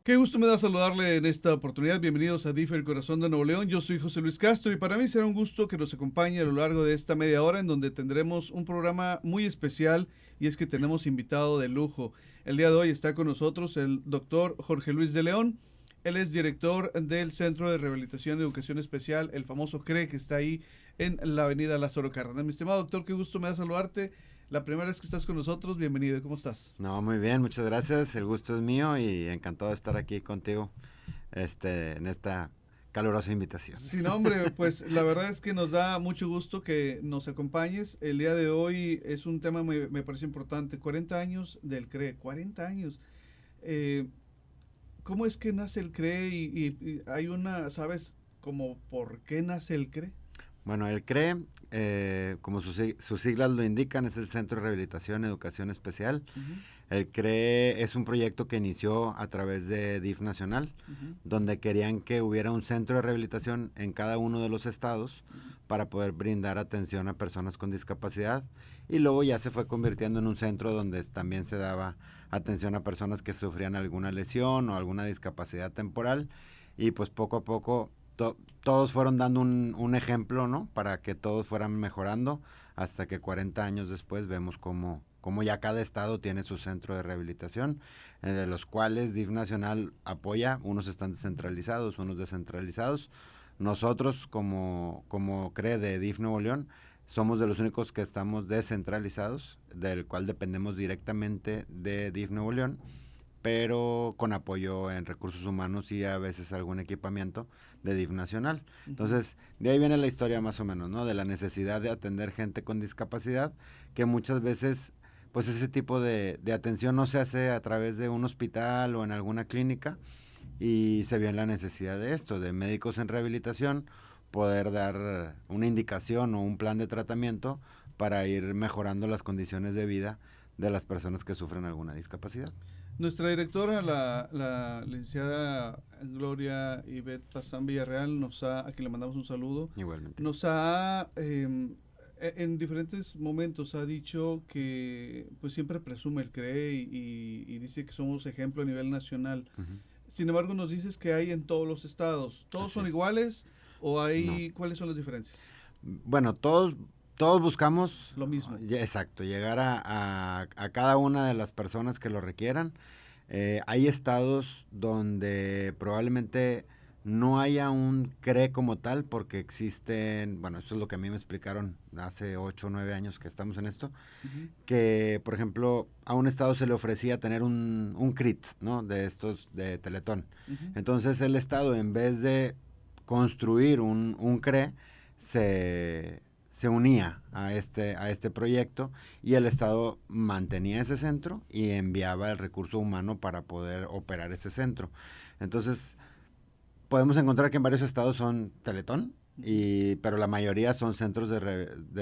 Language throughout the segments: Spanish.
Qué gusto me da saludarle en esta oportunidad. Bienvenidos a DIF, el corazón de Nuevo León. Yo soy José Luis Castro y para mí será un gusto que nos acompañe a lo largo de esta media hora en donde tendremos un programa muy especial y es que tenemos invitado de lujo. El día de hoy está con nosotros el doctor Jorge Luis de León. Él es director del Centro de Rehabilitación y Educación Especial, el famoso CRE, que está ahí en la avenida Lázaro Cárdenas. Mi estimado doctor, qué gusto me da saludarte. La primera vez que estás con nosotros, bienvenido. ¿Cómo estás? No, muy bien, muchas gracias. El gusto es mío y encantado de estar aquí contigo, en esta calurosa invitación. Sin nombre, pues la verdad es que nos da mucho gusto que nos acompañes. El día de hoy es un tema me parece importante. 40 años del CRE, 40 años. Eh, ¿Cómo es que nace el CRE? Y hay una, ¿sabes como por qué nace el CRE? Bueno, el CRE, como sus siglas lo indican, es el Centro de Rehabilitación y Educación Especial. Ujú, El CRE es un proyecto que inició a través de DIF Nacional, ujú, donde querían que hubiera un centro de rehabilitación en cada uno de los estados ujú. para poder brindar atención a personas con discapacidad, y luego ya se fue convirtiendo en un centro donde también se daba atención a personas que sufrían alguna lesión o alguna discapacidad temporal, y pues poco a poco todos fueron dando un ejemplo, ¿no? Para que todos fueran mejorando, hasta que 40 años después vemos cómo ya cada estado tiene su centro de rehabilitación, de los cuales DIF Nacional apoya. Unos están descentralizados, unos descentralizados. Nosotros, como CRE de DIF Nuevo León, somos de los únicos que estamos descentralizados, del cual dependemos directamente de DIF Nuevo León, pero con apoyo en recursos humanos y a veces algún equipamiento de DIF Nacional. Ujú. Entonces, de ahí viene la historia más o menos, ¿no? De la necesidad de atender gente con discapacidad, que muchas veces, pues ese tipo de atención no se hace a través de un hospital o en alguna clínica, y se vio en la necesidad de esto, de médicos en rehabilitación, poder dar una indicación o un plan de tratamiento para ir mejorando las condiciones de vida de las personas que sufren alguna discapacidad. Nuestra directora, la licenciada Gloria Ivette Pazán Villarreal, a quien le mandamos un saludo, Igualmente. nos ha, en diferentes momentos ha dicho que pues siempre presume el CRE y dice que somos ejemplo a nivel nacional. Ujú. Sin embargo, nos dices que hay en todos los estados. ¿Todos Así son es. iguales o No. hay, cuáles son las diferencias? Bueno, todos buscamos, Lo mismo. exacto, llegar a cada una de las personas que lo requieran. Hay estados donde probablemente no haya un CRE como tal, porque existen, bueno, eso es lo que a mí me explicaron hace 8 o 9 años que estamos en esto, Ujú, que, por ejemplo, a un estado se le ofrecía tener un CRIT, ¿no? De estos de Teletón. ujú. Entonces el estado, en vez de construir un CRE, se unía a este proyecto, y el estado mantenía ese centro y enviaba el recurso humano para poder operar ese centro. Entonces, podemos encontrar que en varios estados son Teletón, Ujú. pero la mayoría son centros de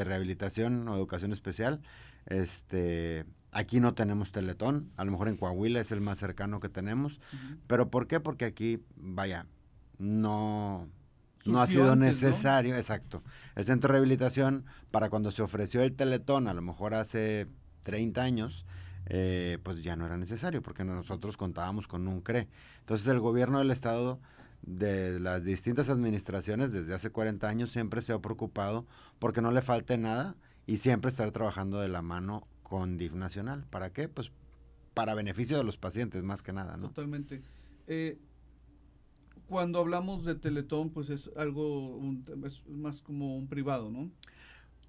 rehabilitación o educación especial. Aquí no tenemos Teletón, a lo mejor en Coahuila es el más cercano que tenemos, Ujú. pero ¿por qué? Porque aquí, vaya, no, no ha Surgió sido antes, ¿no? necesario, exacto. El centro de rehabilitación, para cuando se ofreció el Teletón, a lo mejor hace 30 años, pues ya no era necesario, porque nosotros contábamos con un CRE. Entonces el gobierno del estado, de las distintas administraciones desde hace 40 años, siempre se ha preocupado porque no le falte nada, y siempre estar trabajando de la mano con DIF Nacional. ¿Para qué? Pues para beneficio de los pacientes, más que nada, ¿no? Totalmente. Eh, Cuando hablamos de Teletón, pues es algo, es más como un privado, ¿no?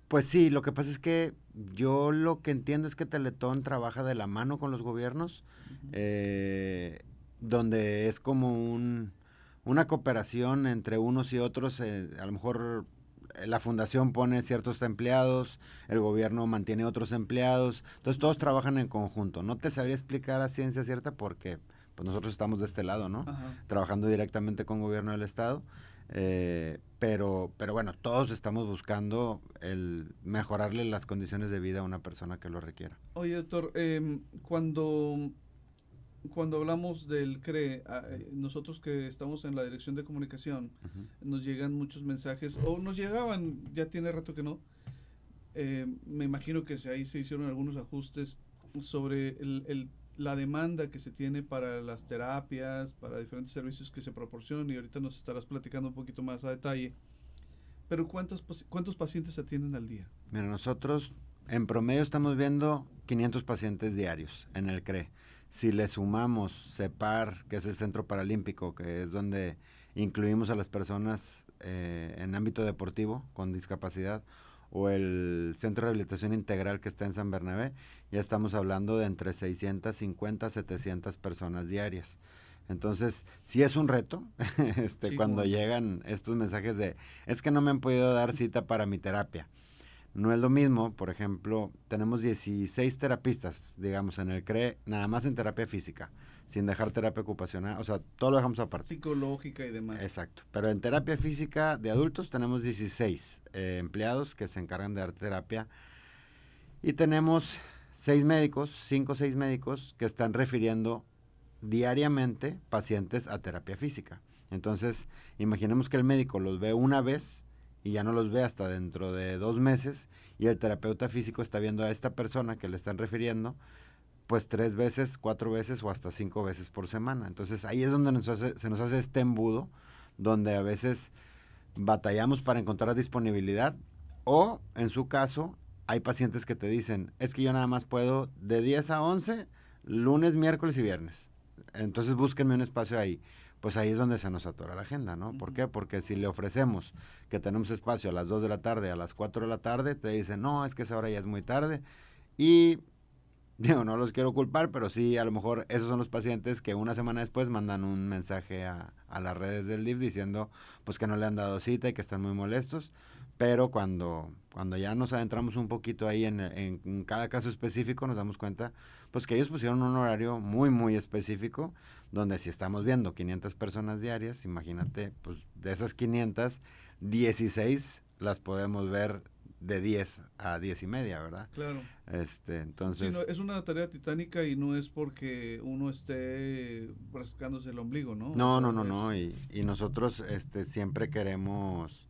Pues sí, lo que pasa es que yo lo que entiendo es que Teletón trabaja de la mano con los gobiernos, Ujú. eh, donde es como una cooperación entre unos y otros. A lo mejor la fundación pone ciertos empleados, el gobierno mantiene otros empleados, entonces todos trabajan en conjunto. No te sabría explicar a ciencia cierta porque pues nosotros estamos de este lado, ¿no? Ajá. Trabajando directamente con gobierno del estado. Pero bueno, todos estamos buscando el mejorarle las condiciones de vida a una persona que lo requiera. Oye, doctor, cuando hablamos del CRE, nosotros que estamos en la dirección de comunicación, Ujú. nos llegan muchos mensajes, o nos llegaban, ya tiene rato que no, me imagino que ahí se hicieron algunos ajustes sobre la demanda que se tiene para las terapias, para diferentes servicios que se proporcionan, y ahorita nos estarás platicando un poquito más a detalle. Pero ¿cuántos pacientes atienden al día? Mira, nosotros en promedio estamos viendo 500 pacientes diarios en el CRE. Si le sumamos CEPAR, que es el Centro Paralímpico, que es donde incluimos a las personas en ámbito deportivo con discapacidad, o el Centro de Rehabilitación Integral que está en San Bernabé, ya estamos hablando de entre 650 a 700 personas diarias. Entonces, sí es un reto Sí, cuando como no. llegan estos mensajes de, es que no me han podido dar cita para mi terapia. No es lo mismo, por ejemplo, tenemos 16 terapistas, digamos, en el CRE, nada más en terapia física, sin dejar terapia ocupacional, o sea, todo lo dejamos aparte. Psicológica y demás. Exacto, pero en terapia física de adultos tenemos 16 empleados que se encargan de dar terapia y tenemos 5 o 6 médicos que están refiriendo diariamente pacientes a terapia física. Entonces, imaginemos que el médico los ve una vez y ya no los ve hasta dentro de 2 meses y el terapeuta físico está viendo a esta persona que le están refiriendo pues 3 veces, 4 veces o hasta 5 veces por semana. Entonces ahí es donde se nos hace este embudo, donde a veces batallamos para encontrar disponibilidad o en su caso hay pacientes que te dicen, es que yo nada más puedo de 10 a 11, lunes, miércoles y viernes. Entonces búsquenme un espacio ahí. Pues ahí es donde se nos atora la agenda, ¿no? ¿Por qué? Porque si le ofrecemos que tenemos espacio a las 2 de la tarde, a las 4 de la tarde, te dicen, no, es que esa hora ya es muy tarde. Y digo, no los quiero culpar, pero sí, a lo mejor esos son los pacientes que una semana después mandan un mensaje a las redes del DIF diciendo pues que no le han dado cita y que están muy molestos, pero cuando ya nos adentramos un poquito ahí en cada caso específico nos damos cuenta pues que ellos pusieron un horario muy, muy específico, donde si estamos viendo 500 personas diarias, imagínate, pues de esas 500, 16 las podemos ver de 10 a 10 y media, ¿verdad? Claro. Entonces... Sí, no, es una tarea titánica y no es porque uno esté rascándose el ombligo, ¿no? O No, sea, no, no, no, y nosotros siempre queremos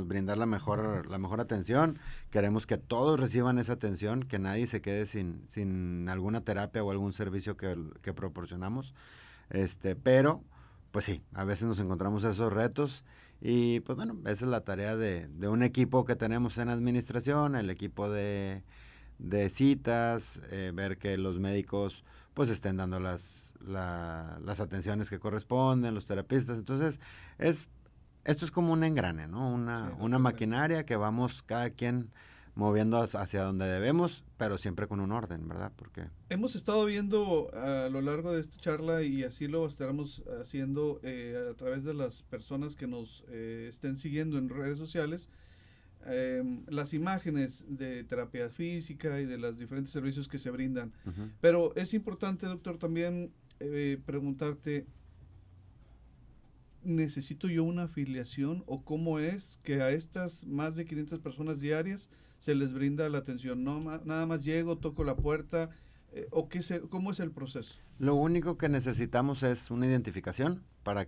brindar la mejor atención, queremos que todos reciban esa atención, que nadie se quede sin alguna terapia o algún servicio que proporcionamos, pero pues sí, a veces nos encontramos esos retos y pues bueno, esa es la tarea de un equipo que tenemos en administración, el equipo de citas, ver que los médicos pues estén dando las atenciones que corresponden, los terapistas. Entonces, esto es como un engrane, ¿no? Sí, Una totalmente. maquinaria que vamos cada quien moviendo hacia donde debemos, pero siempre con un orden, ¿verdad? Porque... Hemos estado viendo a lo largo de esta charla y así lo estaremos haciendo a través de las personas que nos estén siguiendo en redes sociales, las imágenes de terapia física y de los diferentes servicios que se brindan. Uh-huh. Pero es importante, doctor, también preguntarte, ¿necesito yo una afiliación o cómo es que a estas más de 500 personas diarias se les brinda la atención? No, nada más llego, toco la puerta, o ¿cómo es el proceso? Lo único que necesitamos es una identificación para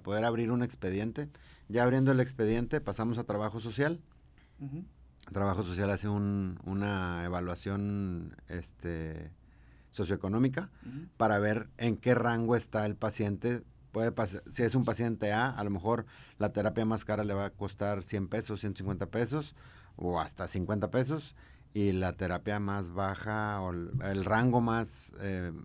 poder abrir un expediente. Ya abriendo el expediente pasamos a trabajo social. Uh-huh. Trabajo social hace una evaluación socioeconómica Uh-huh. para ver en qué rango está el paciente. Si es un paciente A, a lo mejor la terapia más cara le va a costar 100 pesos, 150 pesos o hasta 50 pesos. Y la terapia más baja o el rango más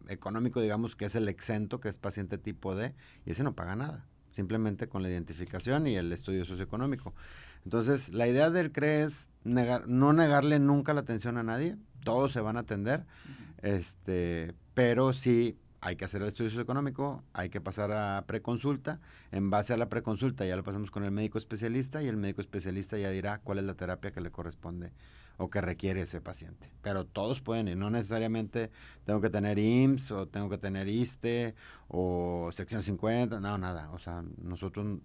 económico, digamos, que es el exento, que es paciente tipo D, y ese no paga nada, simplemente con la identificación y el estudio socioeconómico. Entonces, la idea del CRE es no negarle nunca la atención a nadie, todos se van a atender, pero sí hay que hacer el estudio socioeconómico, hay que pasar a preconsulta, en base a la preconsulta ya lo pasamos con el médico especialista y el médico especialista ya dirá cuál es la terapia que le corresponde o que requiere ese paciente. Pero todos pueden ir, no necesariamente tengo que tener IMSS o tengo que tener ISSSTE o sección 50, no, nada. O sea, nosotros,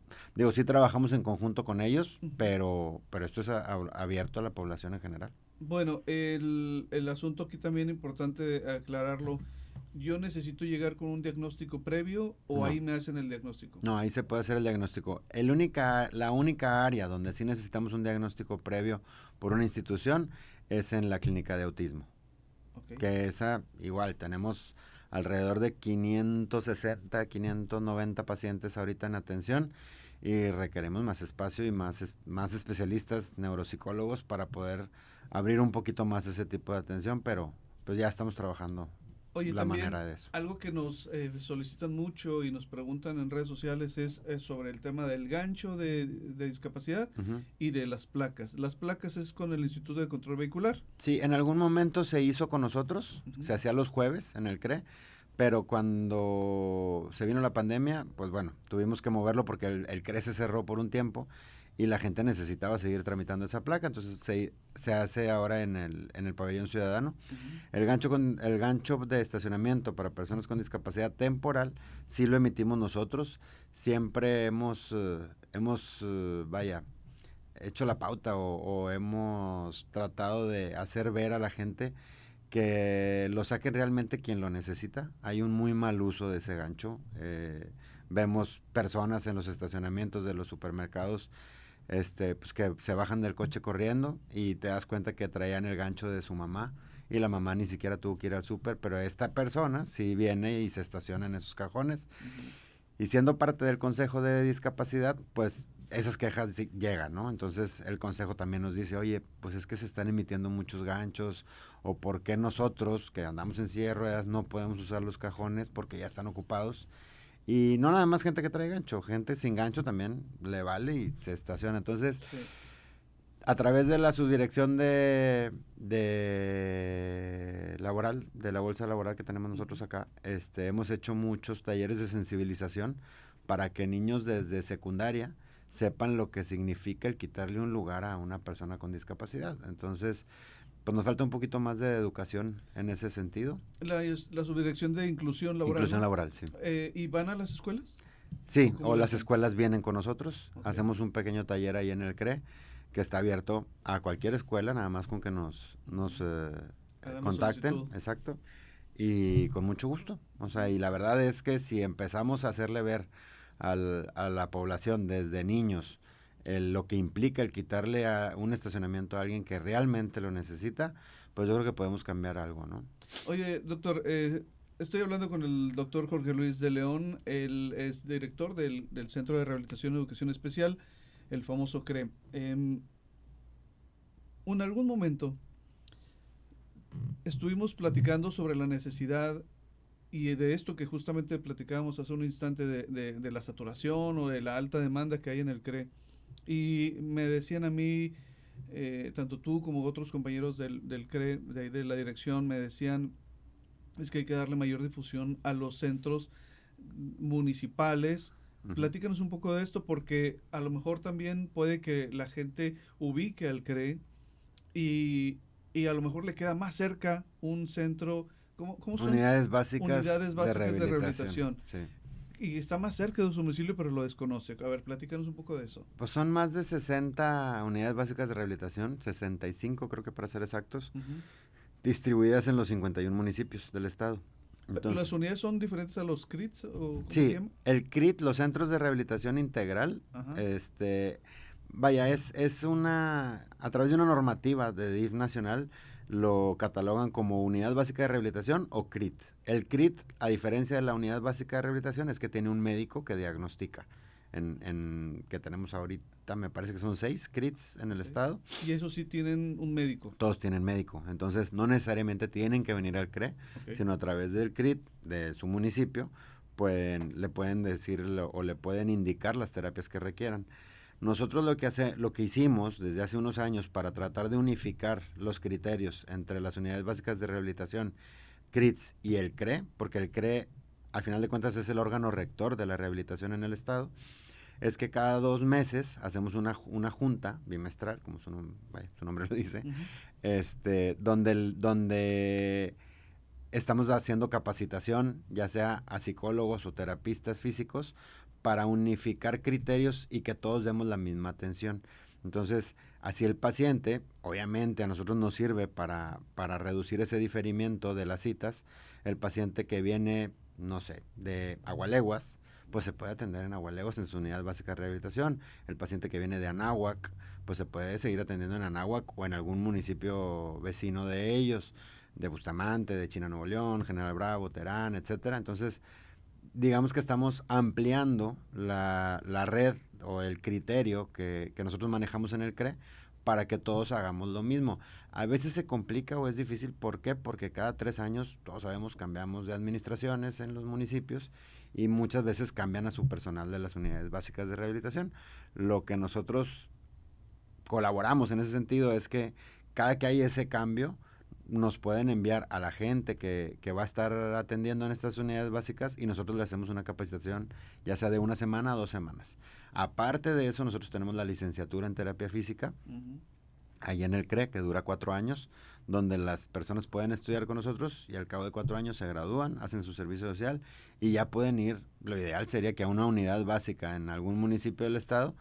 sí trabajamos en conjunto con ellos, pero esto es abierto a la población en general. Bueno, el asunto aquí también importante aclararlo. ¿Yo necesito llegar con un diagnóstico previo o No. ahí me hacen el diagnóstico? No, ahí se puede hacer el diagnóstico. La única área donde sí necesitamos un diagnóstico previo por una institución es en la clínica de autismo. Ok. que esa igual tenemos alrededor de 560, 590 pacientes ahorita en atención y requerimos más espacio y más especialistas, neuropsicólogos para poder abrir un poquito más ese tipo de atención, pero pues ya estamos trabajando Oye, la también manera de eso. algo que nos solicitan mucho y nos preguntan en redes sociales es sobre el tema del gancho de discapacidad Ujú. y de las placas. Las placas es con el Instituto de Control Vehicular. Sí, en algún momento se hizo con nosotros, Ujú. se hacía los jueves en el CRE, pero cuando se vino la pandemia, pues bueno, tuvimos que moverlo porque el CRE se cerró por un tiempo y la gente necesitaba seguir tramitando esa placa, entonces se hace ahora en el pabellón ciudadano. Ujú. El gancho de estacionamiento para personas con discapacidad temporal sí lo emitimos nosotros, siempre vaya, hecho la pauta o hemos tratado de hacer ver a la gente que lo saquen realmente quien lo necesita. Hay un muy mal uso de ese gancho. Vemos personas en los estacionamientos de los supermercados pues que se bajan del coche corriendo y te das cuenta que traían el gancho de su mamá y la mamá ni siquiera tuvo que ir al súper, pero esta persona sí viene y se estaciona en esos cajones. Ujú. Y siendo parte del Consejo de Discapacidad, pues esas quejas sí llegan, ¿no? Entonces el Consejo también nos dice, oye, pues es que se están emitiendo muchos ganchos, o por qué nosotros, que andamos en silla de ruedas, no podemos usar los cajones porque ya están ocupados. Y no nada más gente que trae gancho, gente sin gancho también le vale y se estaciona. Entonces, Sí. a través de la subdirección de laboral, de la bolsa laboral que tenemos nosotros Ujú. acá, hemos hecho muchos talleres de sensibilización para que niños desde secundaria sepan lo que significa el quitarle un lugar a una persona con discapacidad. Entonces, pues nos falta un poquito más de educación en ese sentido. La Subdirección de Inclusión Laboral, Inclusión ¿no? laboral, sí. ¿Y van a las escuelas? Sí, ¿O cómo o le las hacen? escuelas vienen con nosotros, Ok. hacemos un pequeño taller ahí en el CRE, que está abierto a cualquier escuela, nada más con que nos Hagan la contacten, solicitud. exacto, y con mucho gusto. O sea, y la verdad es que si empezamos a hacerle ver a la población desde niños lo que implica el quitarle a un estacionamiento a alguien que realmente lo necesita, pues yo creo que podemos cambiar algo, ¿no? Oye, doctor, estoy hablando con el doctor Jorge Luis de León. Él es director del Centro de Rehabilitación y Educación Especial, el famoso CRE. En algún momento estuvimos platicando sobre la necesidad y de esto que justamente platicábamos hace un instante de la saturación o de la alta demanda que hay en el CRE. Y me decían a mí, tanto tú como otros compañeros del CRE, de ahí de la dirección, me decían, es que hay que darle mayor difusión a los centros municipales. Ujú. Platícanos un poco de esto porque a lo mejor también puede que la gente ubique al CRE y, y a lo mejor le queda más cerca un centro, ¿cómo son? Unidades básicas Unidades de básicas de rehabilitación, rehabilitación. sí. Y está más cerca de su domicilio, pero lo desconoce. A ver, platícanos un poco de eso. Pues son más de 60 unidades básicas de rehabilitación, 65 creo que para ser exactos, Ujú. distribuidas en los 51 municipios del estado. ¿Las Entonces, unidades son diferentes a los CRITs o cómo se sí, llama? el CRIT, los Centros de Rehabilitación Integral, Ajá. vaya, a través de una normativa de DIF nacional, lo catalogan como Unidad Básica de Rehabilitación o CRIT. El CRIT, a diferencia de la Unidad Básica de Rehabilitación, es que tiene un médico que diagnostica. Que tenemos ahorita, me parece que son 6 CRITs en el Ok. estado. Y eso sí tienen un médico. Todos tienen médico, entonces no necesariamente tienen que venir al CRE, Ok. sino a través del CRIT de su municipio, pues le pueden decir o le pueden indicar las terapias que requieran. Nosotros lo que hicimos desde hace unos años para tratar de unificar los criterios entre las unidades básicas de rehabilitación, CRITs y el CRE, porque el CRE al final de cuentas es el órgano rector de la rehabilitación en el estado, es que cada 2 meses hacemos una junta bimestral, como su nombre lo dice, Ujú. donde estamos haciendo capacitación, ya sea a psicólogos o terapistas físicos, para unificar criterios y que todos demos la misma atención. Entonces, así el paciente, obviamente a nosotros nos sirve para reducir ese diferimiento de las citas. El paciente que viene, no sé, de Agualeguas, pues se puede atender en Agualeguas en su unidad básica de rehabilitación. El paciente que viene de Anáhuac, pues se puede seguir atendiendo en Anáhuac o en algún municipio vecino de ellos. de Bustamante, de China Nuevo León, General Bravo, Terán, etcétera. Entonces, digamos que estamos ampliando la red o el criterio que nosotros manejamos en el CRE para que todos hagamos lo mismo. A veces se complica o es difícil, ¿por qué? Porque cada 3 años, todos sabemos, cambiamos de administraciones en los municipios y muchas veces cambian a su personal de las unidades básicas de rehabilitación. Lo que nosotros colaboramos en ese sentido es que cada que hay ese cambio, nos pueden enviar a la gente que va a estar atendiendo en estas unidades básicas y nosotros le hacemos una capacitación ya sea de 1 semana a 2 semanas. Aparte de eso, nosotros tenemos la licenciatura en terapia física, ahí en el CRE, que dura 4 años, donde las personas pueden estudiar con nosotros y al cabo de 4 años se gradúan, hacen su servicio social y ya pueden ir. Lo ideal sería que a una unidad básica en algún municipio del estado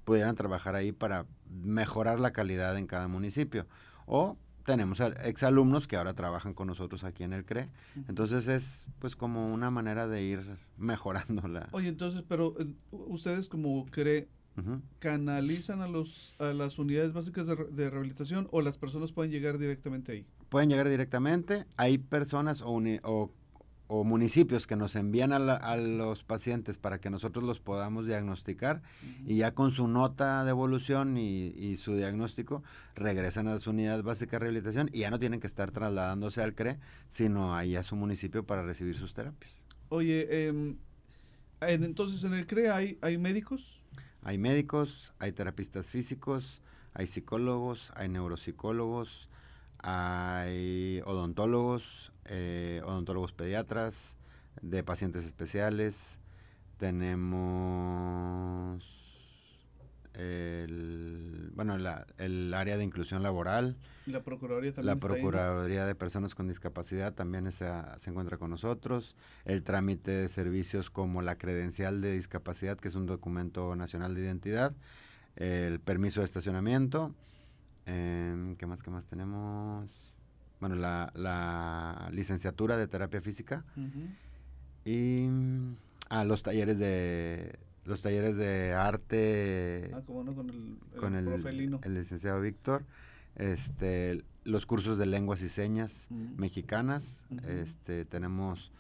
pudieran trabajar ahí para mejorar la calidad en cada municipio. O tenemos exalumnos que ahora trabajan con nosotros aquí en el CRE. Entonces es pues como una manera de ir mejorando la... Oye, entonces, pero ustedes como CRE, ¿canalizan a las unidades básicas de rehabilitación o las personas pueden llegar directamente ahí? Pueden llegar directamente. Hay personas o municipios que nos envían a los pacientes para que nosotros los podamos diagnosticar y ya con su nota de evolución y su diagnóstico regresan a su unidad básica de rehabilitación y ya no tienen que estar trasladándose al CRE, sino ahí a su municipio para recibir sus terapias. Oye, entonces en el CRE hay médicos. Hay médicos, hay terapistas físicos, hay psicólogos, hay neuropsicólogos, hay odontólogos pediatras, de pacientes especiales, tenemos el área de inclusión laboral. ¿Y la Procuraduría también La está Procuraduría de Personas con Discapacidad también se encuentra con nosotros. El trámite de servicios como la credencial de discapacidad, que es un documento nacional de identidad, el permiso de estacionamiento. ¿Qué más tenemos? Bueno, la licenciatura de terapia física y los talleres de arte ¿Cómo no? Con el profe Lino. el licenciado Víctor, los cursos de lenguas y señas mexicanas. Tenemos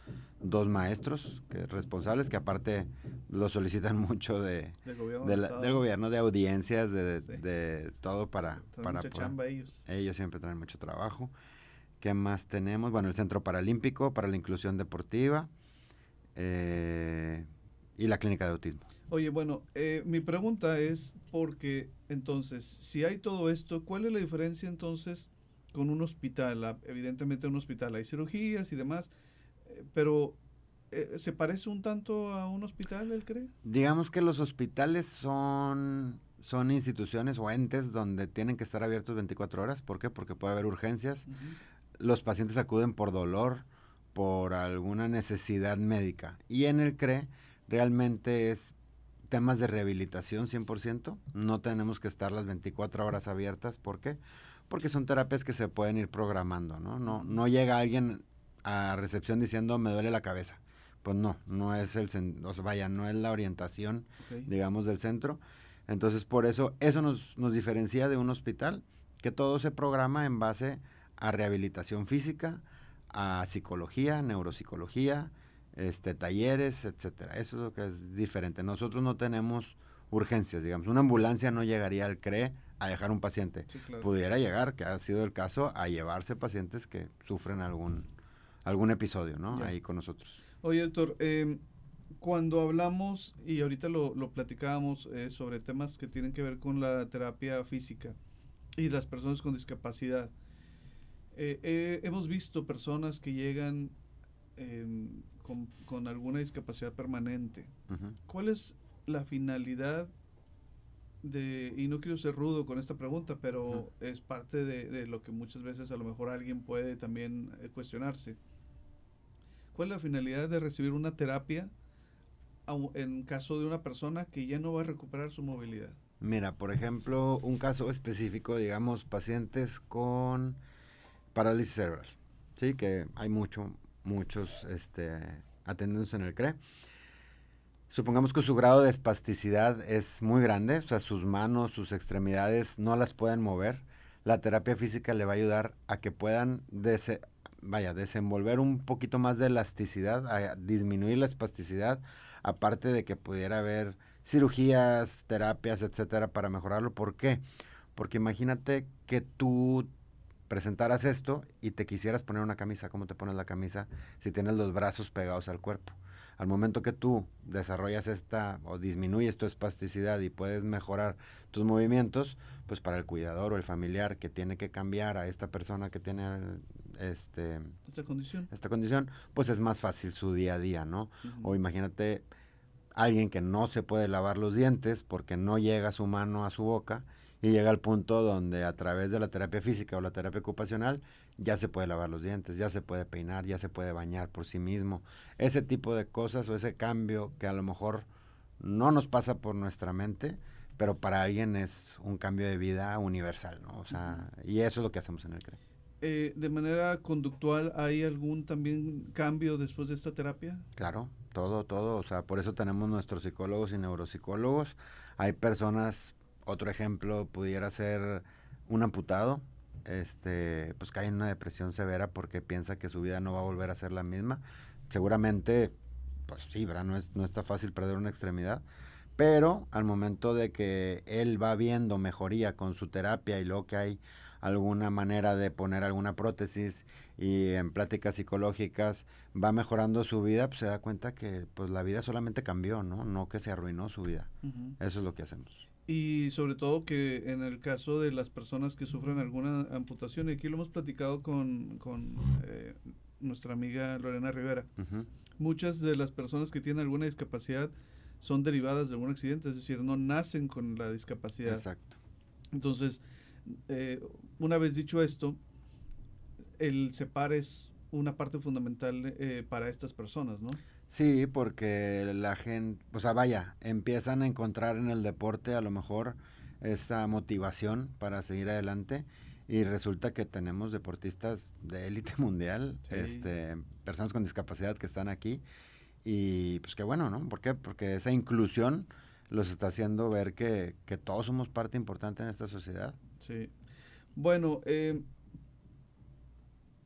2 maestros responsables que aparte lo solicitan mucho del gobierno, de audiencias, de todo para mucha chamba ellos. Ellos siempre traen mucho trabajo. ¿Qué más tenemos? Bueno, el Centro Paralímpico para la Inclusión Deportiva y la Clínica de Autismo. Oye, bueno, mi pregunta es porque entonces, si hay todo esto, ¿cuál es la diferencia entonces con un hospital? Evidentemente un hospital hay cirugías y demás, pero ¿se parece un tanto a un hospital, él cree? Digamos que los hospitales son instituciones o entes donde tienen que estar abiertos 24 horas. ¿Por qué? Porque puede haber urgencias. Los pacientes acuden por dolor, por alguna necesidad médica. Y en el CRE realmente es temas de rehabilitación 100%. No tenemos que estar las 24 horas abiertas. ¿Por qué? Porque son terapias que se pueden ir programando, ¿no? No llega alguien a recepción diciendo me duele la cabeza. Pues no es no es la orientación, digamos, del centro. Entonces, por eso nos diferencia de un hospital, que todo se programa en base a rehabilitación física, a psicología, neuropsicología, talleres, etcétera. Eso es lo que es diferente. Nosotros no tenemos urgencias, digamos. Una ambulancia no llegaría al CRE a dejar un paciente. Sí, claro. Pudiera llegar, que ha sido el caso, a llevarse pacientes que sufren algún episodio, ¿no? Ya. Ahí con nosotros. Oye, doctor, cuando hablamos, y ahorita lo platicábamos sobre temas que tienen que ver con la terapia física y las personas con discapacidad, hemos visto personas que llegan con alguna discapacidad permanente. ¿Cuál es la finalidad y no quiero ser rudo con esta pregunta, pero es parte de lo que muchas veces a lo mejor alguien puede también cuestionarse? ¿Cuál es la finalidad de recibir una terapia en caso de una persona que ya no va a recuperar su movilidad? Mira, por ejemplo, un caso específico, digamos, pacientes con parálisis cerebral, ¿sí? Que hay muchos atendidos en el CRE. Supongamos que su grado de espasticidad es muy grande, o sea, sus manos, sus extremidades no las pueden mover. La terapia física le va a ayudar a que puedan desenvolver un poquito más de elasticidad, a disminuir la espasticidad, aparte de que pudiera haber cirugías, terapias, etcétera, para mejorarlo. ¿Por qué? Porque imagínate que tú presentaras esto y te quisieras poner una camisa. ¿Cómo te pones la camisa si tienes los brazos pegados al cuerpo? Al momento que tú desarrollas o disminuyes tu espasticidad y puedes mejorar tus movimientos, pues para el cuidador o el familiar que tiene que cambiar a esta persona que tiene esta condición, pues es más fácil su día a día, ¿no? Uh-huh. O imagínate alguien que no se puede lavar los dientes porque no llega su mano a su boca y llega al punto donde a través de la terapia física o la terapia ocupacional ya se puede lavar los dientes, ya se puede peinar, ya se puede bañar por sí mismo. Ese tipo de cosas o ese cambio que a lo mejor no nos pasa por nuestra mente, pero para alguien es un cambio de vida universal, ¿no? O sea, y eso es lo que hacemos en el CRE. ¿De manera conductual hay algún también cambio después de esta terapia? Claro, todo. O sea, por eso tenemos nuestros psicólogos y neuropsicólogos. Hay personas, otro ejemplo pudiera ser un amputado, pues cae en una depresión severa porque piensa que su vida no va a volver a ser la misma. Seguramente, pues sí, ¿verdad? No está fácil perder una extremidad, pero al momento de que él va viendo mejoría con su terapia y luego que hay alguna manera de poner alguna prótesis y en pláticas psicológicas va mejorando su vida, pues se da cuenta que pues la vida solamente cambió, ¿no? Que se arruinó su vida. Uh-huh. Eso es lo que hacemos. Y sobre todo que en el caso de las personas que sufren alguna amputación, y aquí lo hemos platicado con nuestra amiga Lorena Rivera, uh-huh. Muchas de las personas que tienen alguna discapacidad son derivadas de algún accidente, es decir, no nacen con la discapacidad. Exacto. Entonces, una vez dicho esto, el CEPAR es una parte fundamental para estas personas, ¿no? Sí, porque la gente, o sea, empiezan a encontrar en el deporte a lo mejor esa motivación para seguir adelante y resulta que tenemos deportistas de élite mundial, sí. Personas con discapacidad que están aquí y pues qué bueno, ¿no? ¿Por qué? Porque esa inclusión los está haciendo ver que todos somos parte importante en esta sociedad. Sí. Bueno,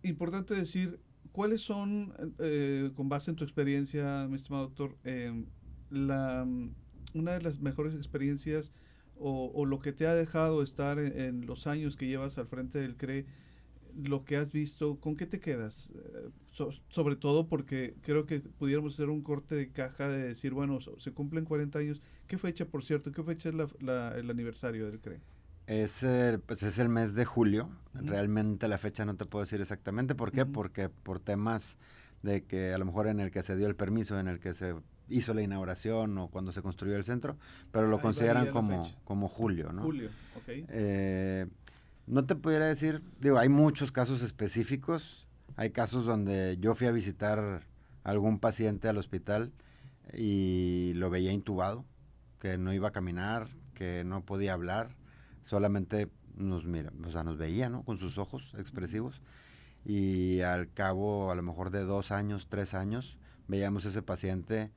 importante decir, ¿cuáles son, con base en tu experiencia, mi estimado doctor, una de las mejores experiencias o lo que te ha dejado estar en los años que llevas al frente del CRE, lo que has visto, ¿con qué te quedas? Sobre todo porque creo que pudiéramos hacer un corte de caja de decir, bueno, se cumplen 40 años. ¿Qué fecha, por cierto? ¿Qué fecha es el aniversario del CRE? Es el mes de julio. Uh-huh. Realmente la fecha no te puedo decir exactamente. ¿Por qué? Uh-huh. Porque por temas de que a lo mejor en el que se dio el permiso, en el que se hizo la inauguración o cuando se construyó el centro, pero lo consideran como julio, ¿no? Julio, ok. No te pudiera decir, hay muchos casos específicos. Hay casos donde yo fui a visitar a algún paciente al hospital y lo veía intubado, que no iba a caminar, que no podía hablar, solamente nos veía, ¿no? Con sus ojos expresivos. Y al cabo, a lo mejor de 2 años, 3 años, veíamos ese paciente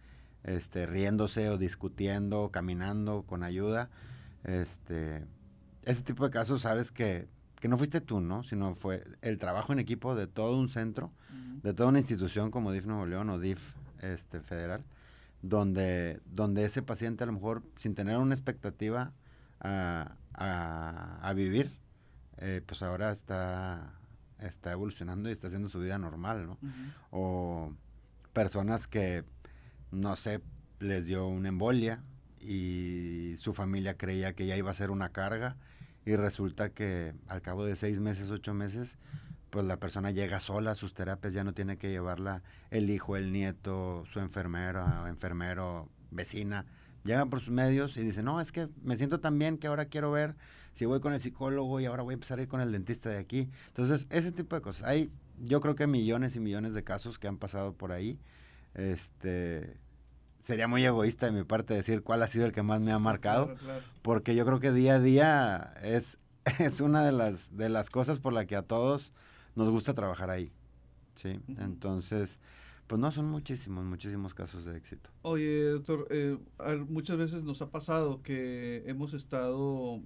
riéndose o discutiendo, caminando con ayuda. Ese tipo de casos, sabes que no fuiste tú, ¿no? Sino fue el trabajo en equipo de todo un centro, uh-huh. de toda una institución como DIF Nuevo León o DIF federal, donde ese paciente a lo mejor sin tener una expectativa a vivir, pues ahora está evolucionando y está haciendo su vida normal, ¿no? Uh-huh. O personas que, no sé, les dio una embolia y su familia creía que ya iba a ser una carga y resulta que al cabo de 6 meses, 8 meses, pues la persona llega sola a sus terapias, ya no tiene que llevarla el hijo, el nieto, su enfermera o enfermero, vecina. Llegan por sus medios y dicen, no, es que me siento tan bien que ahora quiero ver si voy con el psicólogo y ahora voy a empezar a ir con el dentista de aquí. Entonces, ese tipo de cosas. Hay, yo creo que millones y millones de casos que han pasado por ahí. Sería muy egoísta de mi parte decir cuál ha sido el que más me ha marcado, claro. Porque yo creo que día a día es una de las cosas por la que a todos nos gusta trabajar ahí, ¿sí? Uh-huh. Entonces, pues no, son muchísimos casos de éxito. Oye, doctor, muchas veces nos ha pasado que hemos estado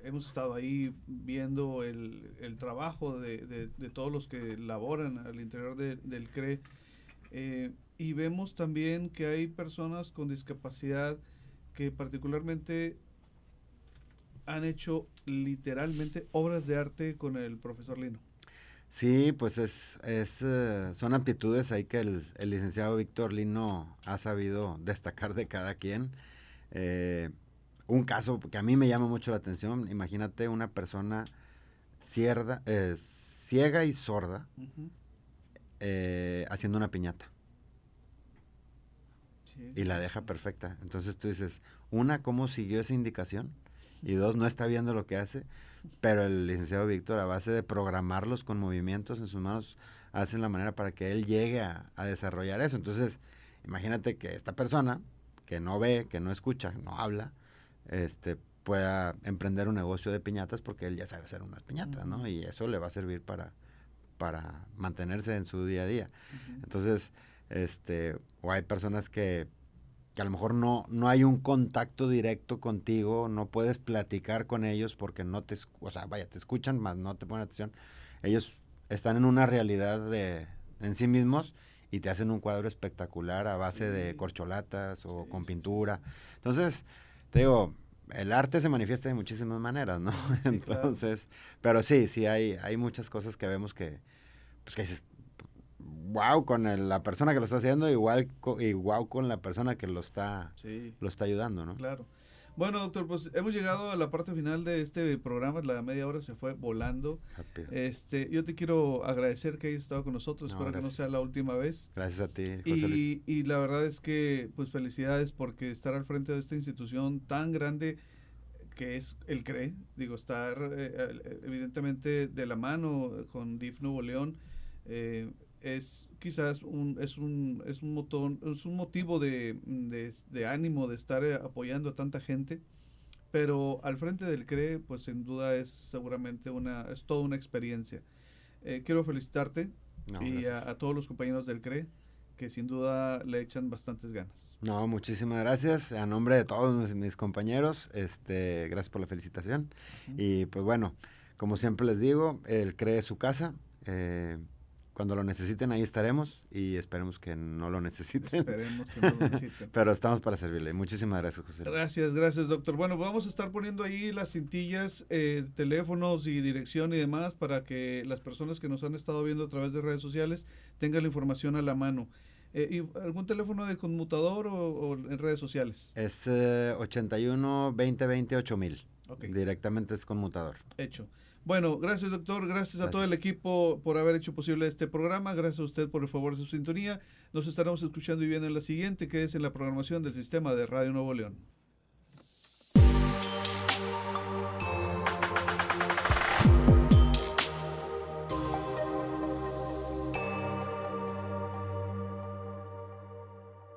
hemos estado ahí viendo el trabajo de todos los que laboran al interior del CRE, y vemos también que hay personas con discapacidad que particularmente han hecho literalmente obras de arte con el profesor Lino. Sí, pues son aptitudes ahí que el licenciado Víctor Lino ha sabido destacar de cada quien. Un caso que a mí me llama mucho la atención, imagínate una persona ciega y sorda Uh-huh. haciendo una piñata Sí. y la deja perfecta. Entonces tú dices, una, ¿cómo siguió esa indicación? Y dos, no está viendo lo que hace, pero el licenciado Víctor, a base de programarlos con movimientos en sus manos, hacen la manera para que él llegue a desarrollar eso. Entonces, imagínate que esta persona, que no ve, que no escucha, no habla, pueda emprender un negocio de piñatas porque él ya sabe hacer unas piñatas, ¿no? Y eso le va a servir para mantenerse en su día a día. Uh-huh. Entonces, o hay personas que a lo mejor no hay un contacto directo contigo, no puedes platicar con ellos porque te escuchan, más no te ponen atención. Ellos están en una realidad en sí mismos y te hacen un cuadro espectacular a base de corcholatas o con pintura. Entonces, te digo, el arte se manifiesta de muchísimas maneras, ¿no? Sí, Entonces, claro. Pero sí, hay muchas cosas que vemos que dices, wow, con la persona que lo está haciendo, igual con la persona que lo está ayudando, ¿no? Claro. Bueno, doctor, pues hemos llegado a la parte final de este programa. La media hora se fue volando. Rápido. Yo te quiero agradecer que hayas estado con nosotros. Espero que no sea la última vez. Gracias a ti, José Luis. Y la verdad es que, pues felicidades porque estar al frente de esta institución tan grande que es el CRE, digo, estar evidentemente de la mano con DIF Nuevo León, es quizás es un motivo de ánimo de estar apoyando a tanta gente, pero al frente del CRE, pues sin duda es seguramente es toda una experiencia. Quiero felicitarte y a todos los compañeros del CRE, que sin duda le echan bastantes ganas. No, muchísimas gracias. A nombre de todos mis compañeros, gracias por la felicitación. Uh-huh. Y pues bueno, como siempre les digo, el CRE es su casa. Cuando lo necesiten, ahí estaremos y esperemos que no lo necesiten. Esperemos que no lo necesiten. Pero estamos para servirle. Muchísimas gracias, José Luis. Gracias, doctor. Bueno, vamos a estar poniendo ahí las cintillas, teléfonos y dirección y demás para que las personas que nos han estado viendo a través de redes sociales tengan la información a la mano. ¿Y algún teléfono de conmutador o en redes sociales? Es 81 20 20 8000. Okay. Directamente es conmutador. Hecho. Bueno, gracias doctor, gracias a todo el equipo por haber hecho posible este programa, gracias a usted por el favor de su sintonía. Nos estaremos escuchando y viendo en la siguiente, que es en la programación del Sistema de Radio Nuevo León.